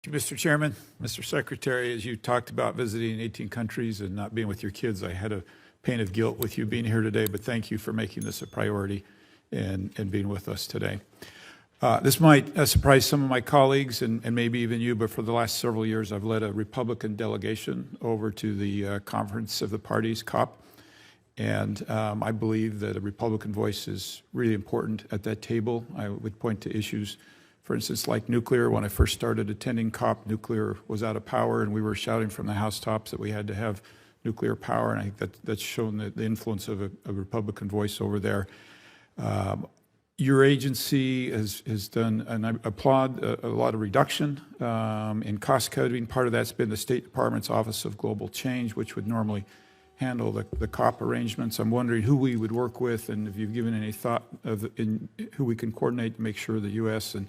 Mr. Chairman, Mr. Secretary, as you talked about visiting 18 countries and not being with your kids, I had a pain of guilt with you being here today, but thank you for making this a priority and being with us today. This might surprise some of my colleagues and maybe even you, but for the last several years, I've led a Republican delegation over to the Conference of the Parties, COP, and I believe that a Republican voice is really important at that table. I would point to issues, for instance, like nuclear. When I first started attending COP, nuclear was out of power, and we were shouting from the housetops that we had to have nuclear power, and I think that's shown the influence of a Republican voice over there. Your agency has done, and I applaud, a lot of reduction in cost cutting. Part of that's been the State Department's Office of Global Change, which would normally handle the COP arrangements. I'm wondering who we would work with, and if you've given any thought in who we can coordinate to make sure the U.S. and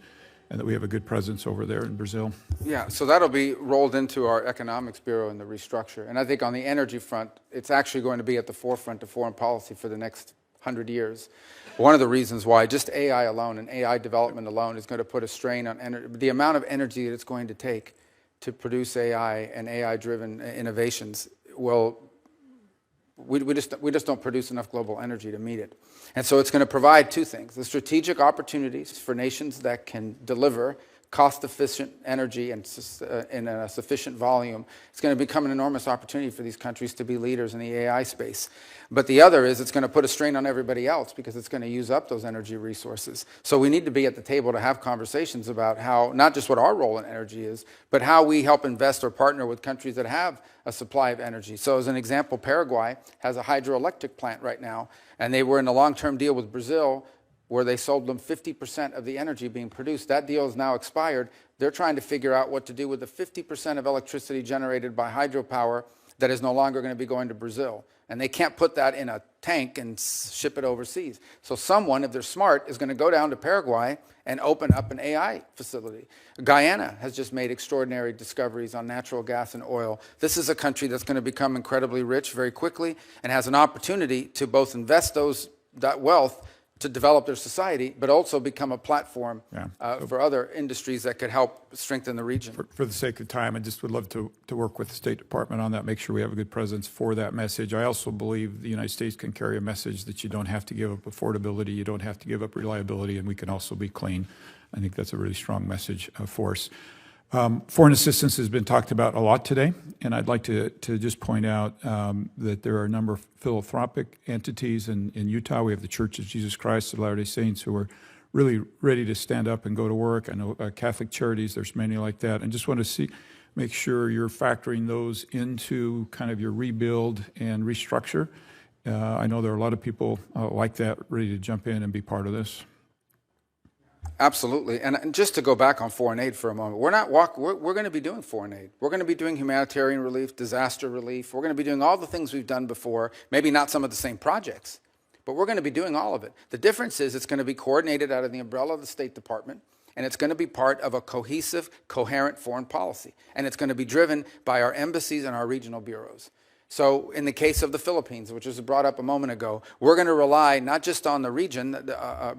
that we have a good presence over there in Brazil. Yeah, so that'll be rolled into our Economics Bureau in the restructure. And I think on the energy front, it's actually going to be at the forefront of foreign policy for the next 100 years. One of the reasons why just AI alone and AI development alone is going to put a strain on the amount of energy that it's going to take to produce AI and AI-driven innovations will we just don't produce enough global energy to meet it. And so it's going to provide two things: the strategic opportunities for nations that can deliver cost-efficient energy and in a sufficient volume. It's going to become an enormous opportunity for these countries to be leaders in the AI space. But the other is it's going to put a strain on everybody else because it's going to use up those energy resources. So we need to be at the table to have conversations about how, not just what our role in energy is, but how we help invest or partner with countries that have a supply of energy. So as an example, Paraguay has a hydroelectric plant right now, and they were in a long-term deal with Brazil where they sold them 50% of the energy being produced. That deal is now expired. They're trying to figure out what to do with the 50% of electricity generated by hydropower that is no longer going to be going to Brazil. And they can't put that in a tank and ship it overseas. So someone, if they're smart, is going to go down to Paraguay and open up an AI facility. Guyana has just made extraordinary discoveries on natural gas and oil. This is a country that's going to become incredibly rich very quickly and has an opportunity to both invest that wealth to develop their society, but also become a platform for other industries that could help strengthen the region. For the sake of time, I just would love to work with the State Department on that, make sure we have a good presence for that message. I also believe the United States can carry a message that you don't have to give up affordability, you don't have to give up reliability, and we can also be clean. I think that's a really strong message for us. Foreign assistance has been talked about a lot today, and I'd like to just point out that there are a number of philanthropic entities in Utah. We have the Church of Jesus Christ of Latter-day Saints who are really ready to stand up and go to work. I know Catholic Charities, there's many like that. And just want to make sure you're factoring those into kind of your rebuild and restructure. I know there are a lot of people like that ready to jump in and be part of this. Absolutely. And just to go back on foreign aid for a moment, we're going to be doing foreign aid. We're going to be doing humanitarian relief, disaster relief. We're going to be doing all the things we've done before, maybe not some of the same projects, but we're going to be doing all of it. The difference is it's going to be coordinated out of the umbrella of the State Department, and it's going to be part of a cohesive, coherent foreign policy. And it's going to be driven by our embassies and our regional bureaus. So in the case of the Philippines, which was brought up a moment ago, we're going to rely not just on the region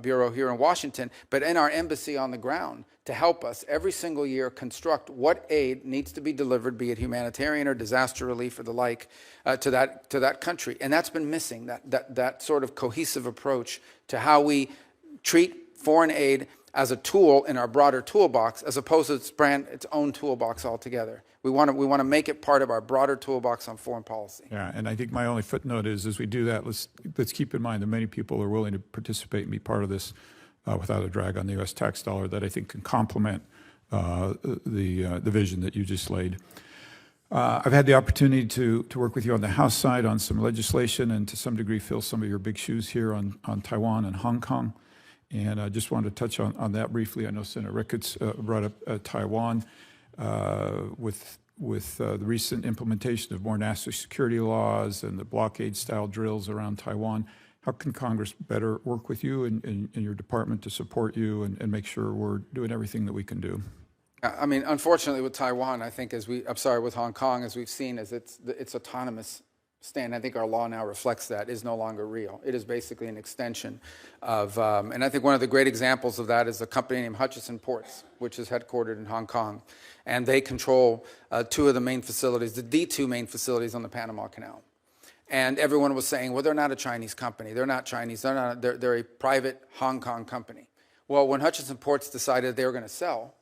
bureau here in Washington, but in our embassy on the ground to help us every single year construct what aid needs to be delivered, be it humanitarian or disaster relief or the like, to that country. And that's been missing, that sort of cohesive approach to how we treat foreign aid as a tool in our broader toolbox, as opposed to its own toolbox altogether. We want to make it part of our broader toolbox on foreign policy. Yeah, and I think my only footnote is, as we do that, let's keep in mind that many people are willing to participate and be part of this without a drag on the U.S. tax dollar that I think can complement the vision that you just laid. I've had the opportunity to work with you on the House side on some legislation and to some degree fill some of your big shoes here on Taiwan and Hong Kong. And I just wanted to touch on that briefly. I know Senator Ricketts brought up Taiwan with the recent implementation of more national security laws and the blockade-style drills around Taiwan. How can Congress better work with you and your department to support you and make sure we're doing everything that we can do? I mean, unfortunately, with Taiwan, I think with Hong Kong, as we've seen, is its autonomous Stan, I think our law now reflects that, is no longer real. It is basically an extension of, and I think one of the great examples of that is a company named Hutchison Ports, which is headquartered in Hong Kong. And they control two of the main facilities, the two main facilities on the Panama Canal. And everyone was saying, well, they're not a Chinese company. They're not Chinese. They're a private Hong Kong company. Well, when Hutchison Ports decided they were going to sell,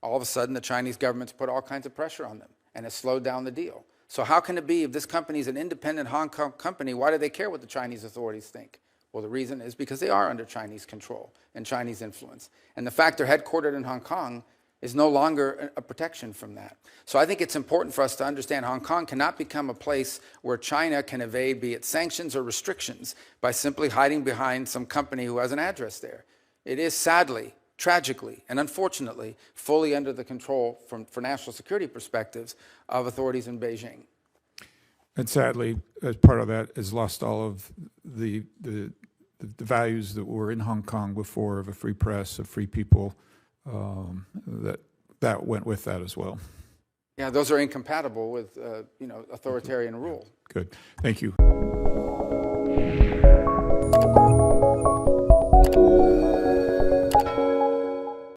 all of a sudden the Chinese government's put all kinds of pressure on them, and it slowed down the deal. So how can it be if this company is an independent Hong Kong company, why do they care what the Chinese authorities think? Well, the reason is because they are under Chinese control and Chinese influence. And the fact they're headquartered in Hong Kong is no longer a protection from that. So I think it's important for us to understand Hong Kong cannot become a place where China can evade, be it sanctions or restrictions, by simply hiding behind some company who has an address there. It is sadly, tragically, and unfortunately, fully under the control, for national security perspectives, of authorities in Beijing. And sadly, as part of that, has lost all of the values that were in Hong Kong before, of a free press, of free people, that went with that as well. Yeah, those are incompatible with authoritarian rule. Good. Thank you.